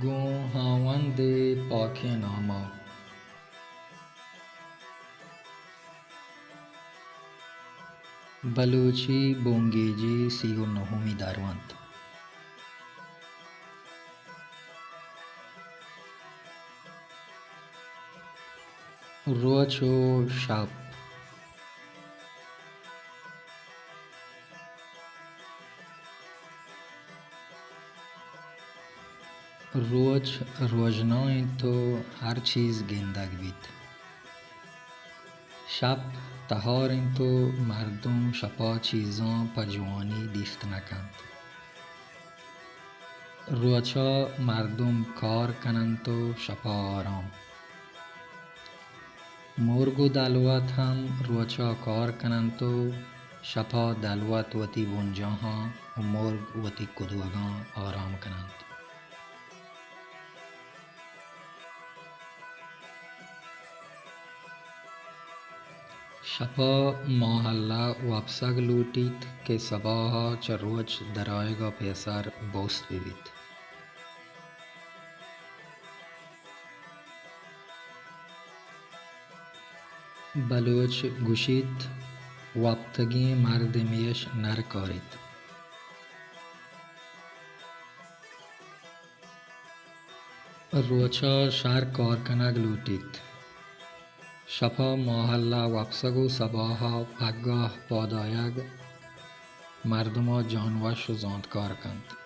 گوهاوند پاک ناما بلوچی بونگیجی 39 دروند روچ و شب روچ روژنای تو هر چیز گندگ بید. شب تهار تو مردم شپا چیزان پجوانی دیخت نکند. روچا مردم کار کنند و شپا آرام. مرگ و دلوت هم روچا کار کنند و شپا دلوت وتی بونجاها و مرگ وتی کدوگان آرام کنند. شپا محله وابسگ لوٹید که صباها چه روچ درایگا پیسر بوست ببید. بلوچ گوشید وابتگی مرد میش نر کارید. روچا شهر کارکنگ لوٹید. شپا محله وابسگ و صباها پگاه پادایگ مردما جانوش و زاندکار کند.